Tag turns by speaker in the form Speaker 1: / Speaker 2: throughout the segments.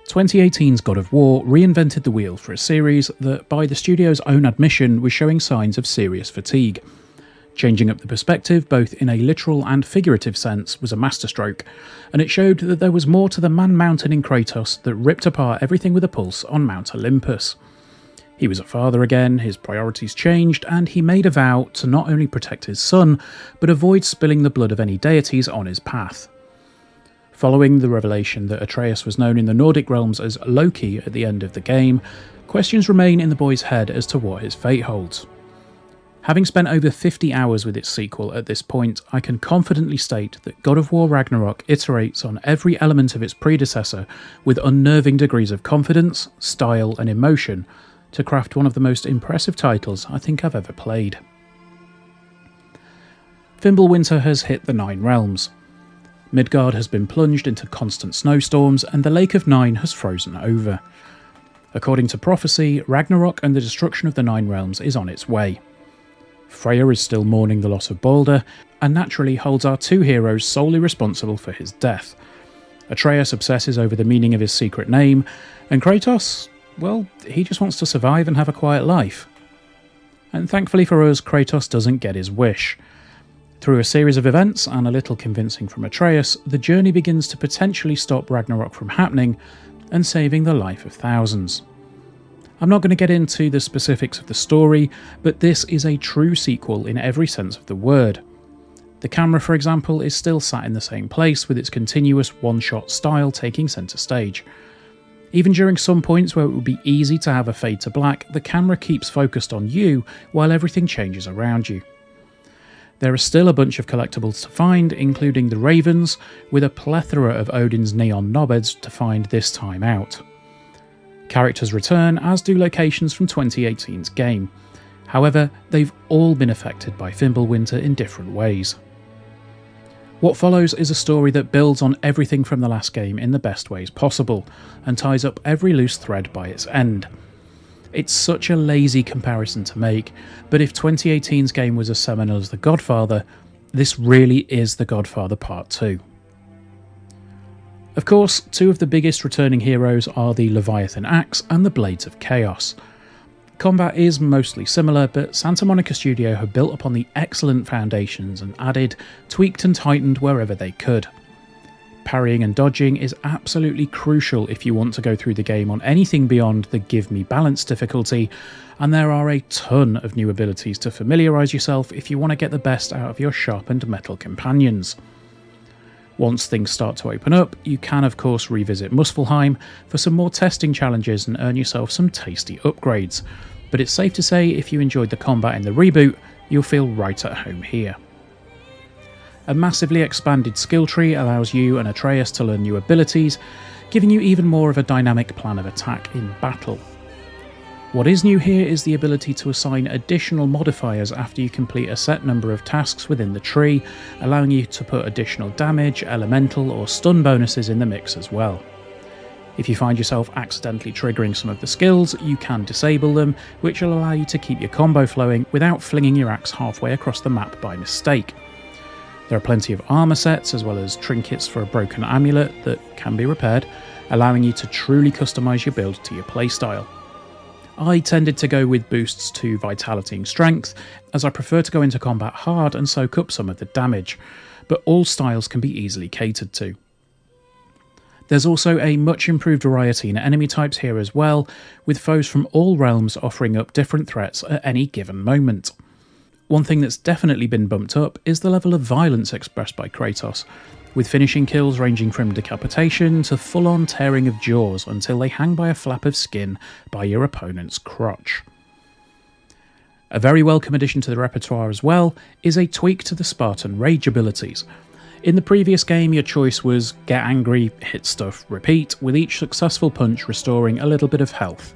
Speaker 1: 2018's God of War reinvented the wheel for a series that, by the studio's own admission, was showing signs of serious fatigue. Changing up the perspective, both in a literal and figurative sense, was a masterstroke, and it showed that there was more to the man-mountain in Kratos that ripped apart everything with a pulse on Mount Olympus. He was a father again, his priorities changed, and he made a vow to not only protect his son, but avoid spilling the blood of any deities on his path. Following the revelation that Atreus was known in the Nordic realms as Loki at the end of the game, questions remain in the boy's head as to what his fate holds. Having spent over 50 hours with its sequel at this point, I can confidently state that God of War Ragnarok iterates on every element of its predecessor with unnerving degrees of confidence, style and emotion to craft one of the most impressive titles I think I've ever played. Fimbulwinter has hit the Nine Realms. Midgard has been plunged into constant snowstorms and the Lake of Nine has frozen over. According to prophecy, Ragnarok and the destruction of the Nine Realms is on its way. Freya is still mourning the loss of Balder, and naturally holds our two heroes solely responsible for his death. Atreus obsesses over the meaning of his secret name, and Kratos, well, he just wants to survive and have a quiet life. And thankfully for us, Kratos doesn't get his wish. Through a series of events and a little convincing from Atreus, the journey begins to potentially stop Ragnarok from happening and saving the life of thousands. I'm not going to get into the specifics of the story, but this is a true sequel in every sense of the word. The camera, for example, is still sat in the same place with its continuous one-shot style taking centre stage. Even during some points where it would be easy to have a fade to black, the camera keeps focused on you while everything changes around you. There are still a bunch of collectibles to find, including the Ravens, with a plethora of Odin's neon knobheads to find this time out. Characters return, as do locations from 2018's game. However, they've all been affected by Fimbulwinter in different ways. What follows is a story that builds on everything from the last game in the best ways possible, and ties up every loose thread by its end. It's such a lazy comparison to make, but if 2018's game was as seminal as The Godfather, this really is The Godfather Part 2. Of course, two of the biggest returning heroes are the Leviathan Axe and the Blades of Chaos. Combat is mostly similar, but Santa Monica Studio have built upon the excellent foundations and added, tweaked and tightened wherever they could. Parrying and dodging is absolutely crucial if you want to go through the game on anything beyond the give me balance difficulty, and there are a ton of new abilities to familiarise yourself if you want to get the best out of your sharpened metal companions. Once things start to open up, you can of course revisit Muspelheim for some more testing challenges and earn yourself some tasty upgrades, but it's safe to say if you enjoyed the combat in the reboot, you'll feel right at home here. A massively expanded skill tree allows you and Atreus to learn new abilities, giving you even more of a dynamic plan of attack in battle. What is new here is the ability to assign additional modifiers after you complete a set number of tasks within the tree, allowing you to put additional damage, elemental or stun bonuses in the mix as well. If you find yourself accidentally triggering some of the skills, you can disable them, which will allow you to keep your combo flowing without flinging your axe halfway across the map by mistake. There are plenty of armour sets as well as trinkets for a broken amulet that can be repaired, allowing you to truly customise your build to your playstyle. I tended to go with boosts to vitality and strength, as I prefer to go into combat hard and soak up some of the damage, but all styles can be easily catered to. There's also a much improved variety in enemy types here as well, with foes from all realms offering up different threats at any given moment. One thing that's definitely been bumped up is the level of violence expressed by Kratos, with finishing kills ranging from decapitation to full-on tearing of jaws until they hang by a flap of skin by your opponent's crotch. A very welcome addition to the repertoire as well is a tweak to the Spartan rage abilities. In the previous game, your choice was get angry, hit stuff, repeat, with each successful punch restoring a little bit of health.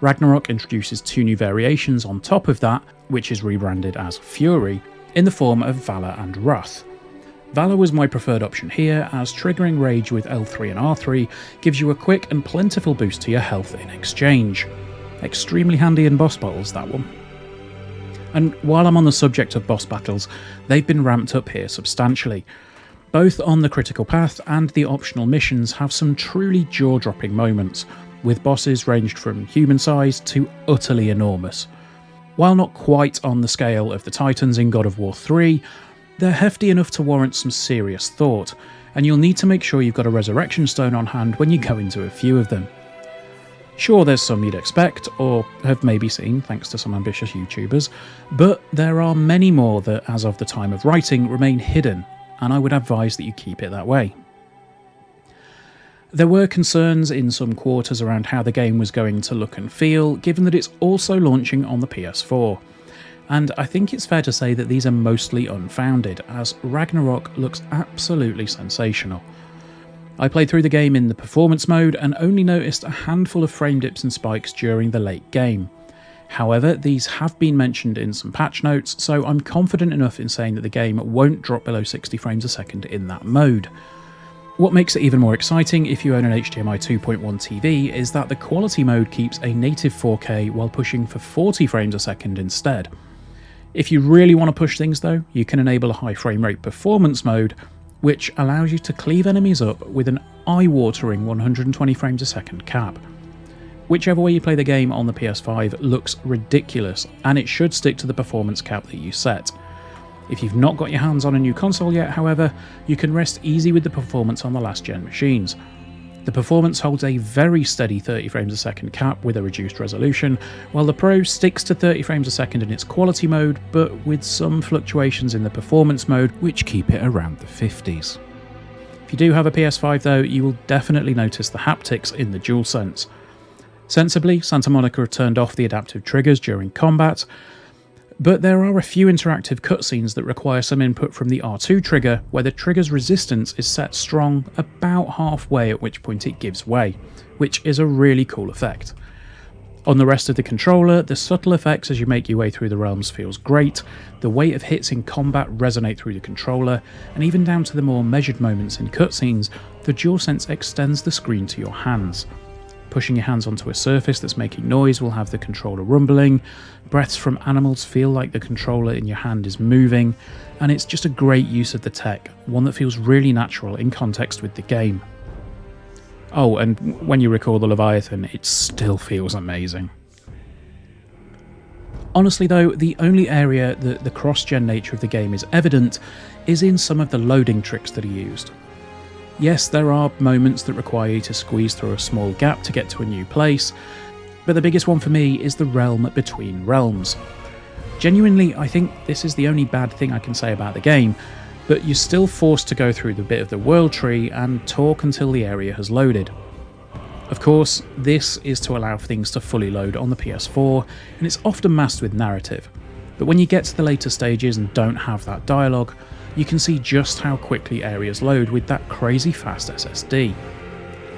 Speaker 1: Ragnarok introduces two new variations on top of that, which is rebranded as Fury, in the form of Valour and Wrath. Valour was my preferred option here, as triggering Rage with L3 and R3 gives you a quick and plentiful boost to your health in exchange. Extremely handy in boss battles, that one. And while I'm on the subject of boss battles, they've been ramped up here substantially. Both on the critical path and the optional missions have some truly jaw-dropping moments, with bosses ranged from human-sized to utterly enormous. While not quite on the scale of the Titans in God of War 3, they're hefty enough to warrant some serious thought, and you'll need to make sure you've got a resurrection stone on hand when you go into a few of them. Sure, there's some you'd expect, or have maybe seen thanks to some ambitious YouTubers, but there are many more that, as of the time of writing, remain hidden, and I would advise that you keep it that way. There were concerns in some quarters around how the game was going to look and feel, given that it's also launching on the PS4. And I think it's fair to say that these are mostly unfounded, as Ragnarok looks absolutely sensational. I played through the game in the performance mode and only noticed a handful of frame dips and spikes during the late game. However, these have been mentioned in some patch notes, so I'm confident enough in saying that the game won't drop below 60 frames a second in that mode. What makes it even more exciting if you own an HDMI 2.1 TV is that the quality mode keeps a native 4K while pushing for 40 frames a second instead. If you really want to push things though, you can enable a high frame rate performance mode, which allows you to cleave enemies up with an eye-watering 120 frames a second cap. Whichever way you play the game on the PS5 looks ridiculous, and it should stick to the performance cap that you set. If you've not got your hands on a new console yet, however, you can rest easy with the performance on the last gen machines. The performance holds a very steady 30 frames a second cap with a reduced resolution, while the Pro sticks to 30 frames a second in its quality mode, but with some fluctuations in the performance mode which keep it around the 50s. If you do have a PS5 though, you will definitely notice the haptics in the DualSense. Sensibly, Santa Monica have turned off the adaptive triggers during combat, but there are a few interactive cutscenes that require some input from the R2 trigger, where the trigger's resistance is set strong about halfway, at which point it gives way, which is a really cool effect. On the rest of the controller, the subtle effects as you make your way through the realms feels great, the weight of hits in combat resonate through the controller, and even down to the more measured moments in cutscenes, the DualSense extends the screen to your hands. Pushing your hands onto a surface that's making noise will have the controller rumbling, breaths from animals feel like the controller in your hand is moving, and it's just a great use of the tech, one that feels really natural in context with the game. Oh, and when you record the Leviathan, it still feels amazing. Honestly though, the only area that the cross-gen nature of the game is evident is in some of the loading tricks that are used. Yes, there are moments that require you to squeeze through a small gap to get to a new place, but the biggest one for me is the realm between realms. Genuinely, I think this is the only bad thing I can say about the game, but you're still forced to go through the bit of the world tree and talk until the area has loaded. Of course, this is to allow things to fully load on the PS4, and it's often masked with narrative, but when you get to the later stages and don't have that dialogue, you can see just how quickly areas load with that crazy fast SSD.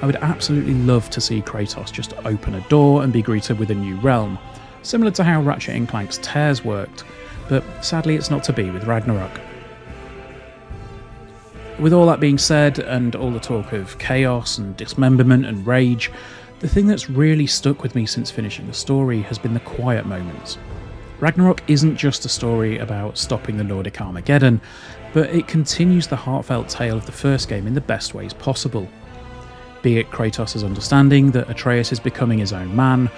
Speaker 1: I would absolutely love to see Kratos just open a door and be greeted with a new realm, similar to how Ratchet & Clank's Tears worked, but sadly it's not to be with Ragnarok. With all that being said, and all the talk of chaos and dismemberment and rage, the thing that's really stuck with me since finishing the story has been the quiet moments. Ragnarok isn't just a story about stopping the Nordic Armageddon, but it continues the heartfelt tale of the first game in the best ways possible. Be it Kratos' understanding that Atreus is becoming his own man,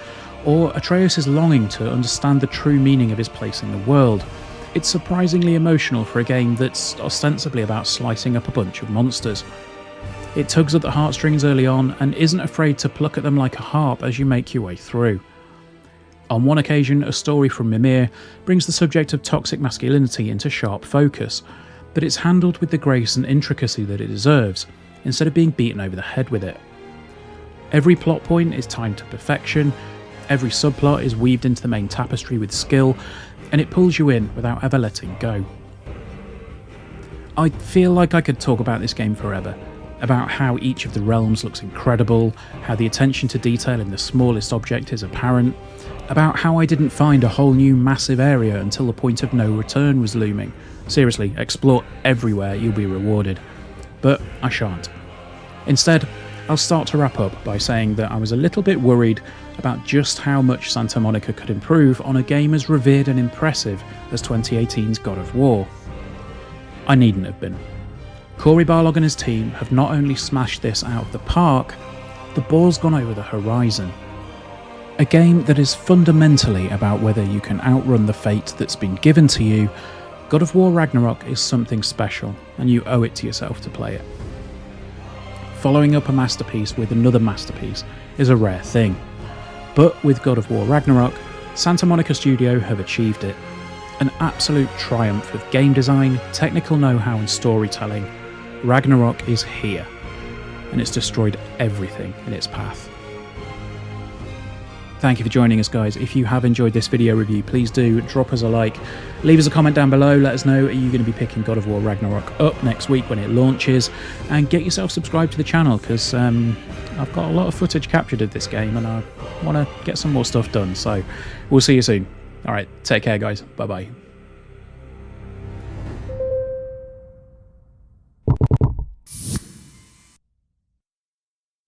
Speaker 1: or Atreus' longing to understand the true meaning of his place in the world, it's surprisingly emotional for a game that's ostensibly about slicing up a bunch of monsters. It tugs at the heartstrings early on and isn't afraid to pluck at them like a harp as you make your way through. On one occasion, a story from Mimir brings the subject of toxic masculinity into sharp focus, but it's handled with the grace and intricacy that it deserves, instead of being beaten over the head with it. Every plot point is timed to perfection, every subplot is weaved into the main tapestry with skill, and it pulls you in without ever letting go. I feel like I could talk about this game forever, about how each of the realms looks incredible, how the attention to detail in the smallest object is apparent, about how I didn't find a whole new massive area until the point of no return was looming. Seriously, explore everywhere, you'll be rewarded. But I shan't. Instead, I'll start to wrap up by saying that I was a little bit worried about just how much Santa Monica could improve on a game as revered and impressive as 2018's God of War. I needn't have been. Cory Barlog and his team have not only smashed this out of the park, the ball's gone over the horizon. A game that is fundamentally about whether you can outrun the fate that's been given to you, God of War Ragnarok is something special, and you owe it to yourself to play it. Following up a masterpiece with another masterpiece is a rare thing, but with God of War Ragnarok, Santa Monica Studio have achieved it. An absolute triumph of game design, technical know-how and storytelling. Ragnarok is here, and it's destroyed everything in its path. Thank you for joining us, guys. If you have enjoyed this video review, please do drop us a like, leave us a comment down below, let us know, are you going to be picking God of War Ragnarok up next week when it launches, and get yourself subscribed to the channel, because I've got a lot of footage captured of this game and I want to get some more stuff done, so we'll see you soon. Alright, take care guys, bye bye.